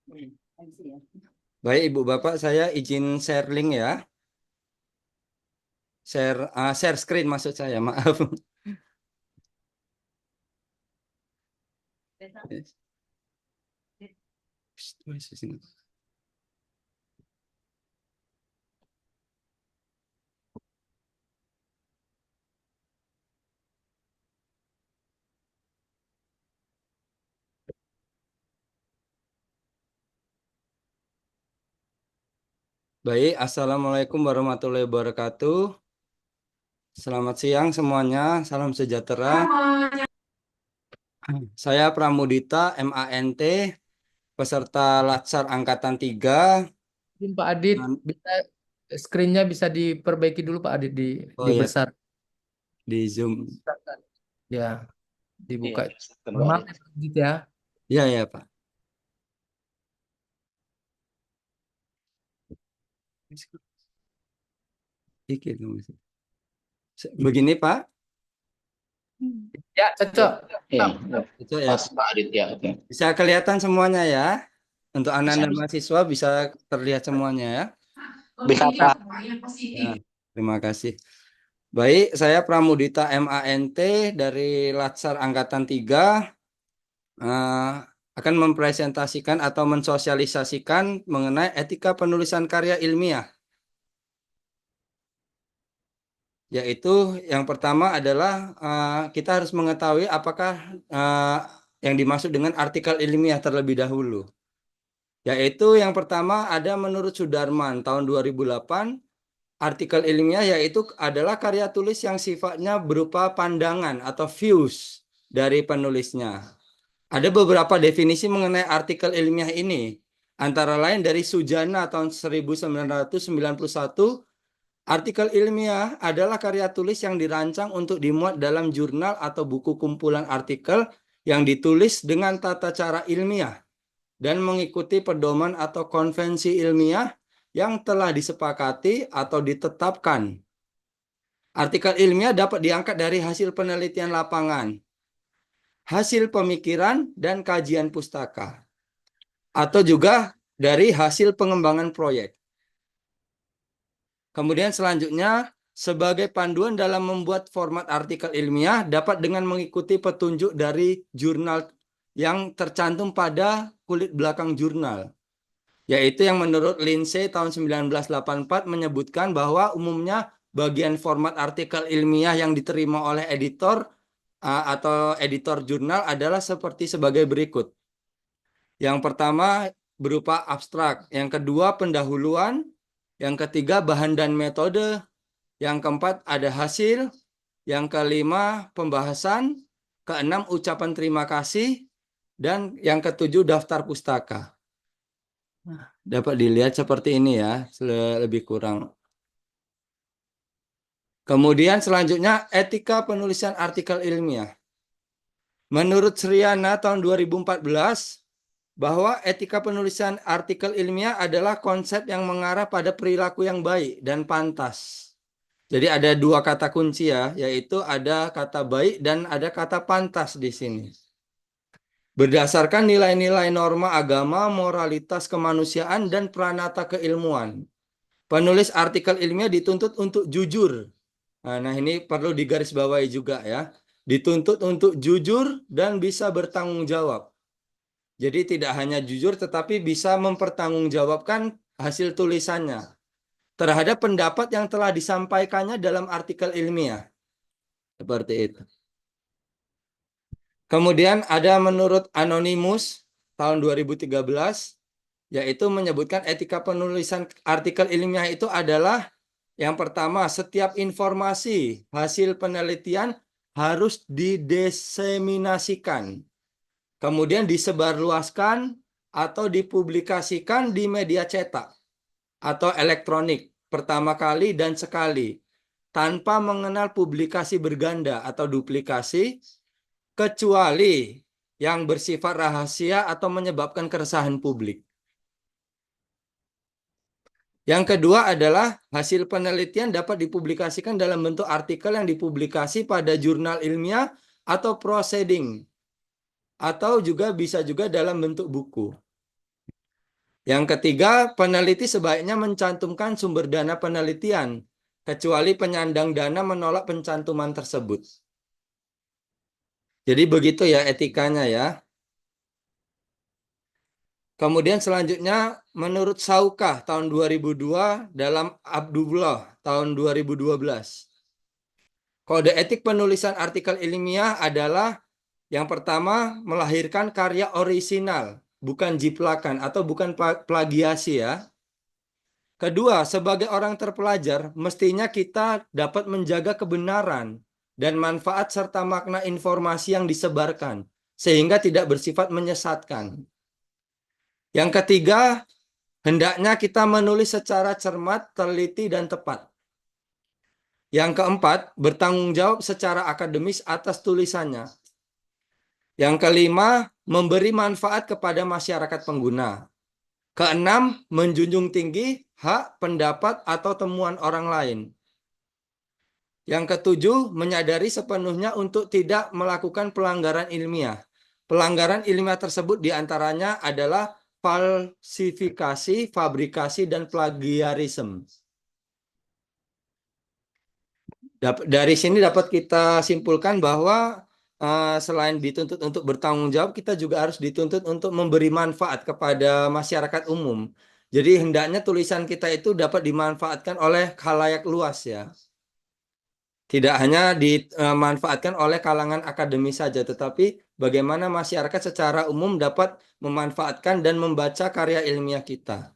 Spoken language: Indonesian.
Baik, Ibu Bapak, saya izin share link ya. Share screen maksud saya, maaf. Baik, Assalamualaikum warahmatullahi wabarakatuh. Selamat siang semuanya, salam sejahtera. Saya Pramudita, MANT, peserta Latsar Angkatan 3. Pak Adit, bisa screen-nya bisa diperbaiki dulu Pak Adit Oh ya, dibesar. di Zoom. Ya, Iya, dibuka. tentu Mohon ada. maaf ya, Pak Adit ya. Ya, ya, Pak. Begini, Pak. Ya, cocok. Iya, Itu ya, Mas Pak Adit ya, oke. bisa kelihatan semuanya ya. Untuk Bisa, anak-anak bisa. mahasiswa bisa terlihat semuanya ya. Bisa, Pak. Ya, terima kasih. Baik, saya Pramudita MANT dari Latsar Angkatan 3 akan mempresentasikan atau mensosialisasikan mengenai etika penulisan karya ilmiah. Yaitu yang pertama adalah kita harus mengetahui apakah yang dimaksud dengan artikel ilmiah terlebih dahulu. Yaitu yang pertama ada menurut Sudarman tahun 2008, artikel ilmiah yaitu adalah karya tulis yang sifatnya berupa pandangan atau views dari penulisnya. Ada beberapa definisi mengenai artikel ilmiah ini. Antara lain dari Sujana tahun 1991, artikel ilmiah adalah karya tulis yang dirancang untuk dimuat dalam jurnal atau buku kumpulan artikel yang ditulis dengan tata cara ilmiah dan mengikuti pedoman atau konvensi ilmiah yang telah disepakati atau ditetapkan. Artikel ilmiah dapat diangkat dari hasil penelitian lapangan, hasil pemikiran dan kajian pustaka, atau juga dari hasil pengembangan proyek. Kemudian selanjutnya, sebagai panduan dalam membuat format artikel ilmiah dapat dengan mengikuti petunjuk dari jurnal yang tercantum pada kulit belakang jurnal. Yaitu yang menurut Lindsay tahun 1984 menyebutkan bahwa umumnya bagian format artikel ilmiah yang diterima oleh editor atau editor jurnal adalah seperti sebagai berikut. Yang pertama berupa abstrak, yang kedua pendahuluan, yang ketiga bahan dan metode, yang keempat ada hasil, yang kelima pembahasan, keenam ucapan terima kasih, dan yang ketujuh daftar pustaka. Dapat dilihat seperti ini ya, lebih kurang. Kemudian selanjutnya etika penulisan artikel ilmiah. Menurut Sriana tahun 2014, bahwa etika penulisan artikel ilmiah adalah konsep yang mengarah pada perilaku yang baik dan pantas. Jadi ada dua kata kunci ya, yaitu ada kata baik dan ada kata pantas di sini. Berdasarkan nilai-nilai norma agama, moralitas kemanusiaan, dan pranata keilmuan. Penulis artikel ilmiah dituntut untuk jujur. Nah, ini perlu digarisbawahi juga ya. Dituntut untuk jujur dan bisa bertanggung jawab. Jadi tidak hanya jujur tetapi bisa mempertanggungjawabkan hasil tulisannya terhadap pendapat yang telah disampaikannya dalam artikel ilmiah. Seperti itu. Kemudian ada menurut Anonymous tahun 2013, yaitu menyebutkan etika penulisan artikel ilmiah itu adalah yang pertama, setiap informasi hasil penelitian harus didiseminasikan, kemudian disebarluaskan atau dipublikasikan di media cetak atau elektronik pertama kali dan sekali, tanpa mengenal publikasi berganda atau duplikasi, kecuali yang bersifat rahasia atau menyebabkan keresahan publik. Yang kedua adalah hasil penelitian dapat dipublikasikan dalam bentuk artikel yang dipublikasi pada jurnal ilmiah atau proceeding, atau juga bisa juga dalam bentuk buku. Yang ketiga, peneliti sebaiknya mencantumkan sumber dana penelitian, kecuali penyandang dana menolak pencantuman tersebut. Jadi begitu ya etikanya ya. Kemudian selanjutnya, menurut Saukah tahun 2002 dalam Abdullah tahun 2012. Kode etik penulisan artikel ilmiah adalah yang pertama, melahirkan karya orisinal, bukan jiplakan atau bukan plagiasi ya. Kedua, sebagai orang terpelajar, mestinya kita dapat menjaga kebenaran dan manfaat serta makna informasi yang disebarkan, sehingga tidak bersifat menyesatkan. Yang ketiga, hendaknya kita menulis secara cermat, teliti, dan tepat. Yang keempat, bertanggung jawab secara akademis atas tulisannya. Yang kelima, memberi manfaat kepada masyarakat pengguna. Keenam, menjunjung tinggi hak, pendapat, atau temuan orang lain. Yang ketujuh, menyadari sepenuhnya untuk tidak melakukan pelanggaran ilmiah. Pelanggaran ilmiah tersebut diantaranya adalah falsifikasi, fabrikasi, dan plagiarisme. Dari sini dapat kita simpulkan bahwa selain dituntut untuk bertanggung jawab, kita juga harus dituntut untuk memberi manfaat kepada masyarakat umum. Jadi hendaknya tulisan kita itu dapat dimanfaatkan oleh khalayak luas ya. Tidak hanya dimanfaatkan oleh kalangan akademis saja, tetapi bagaimana masyarakat secara umum dapat memanfaatkan dan membaca karya ilmiah kita.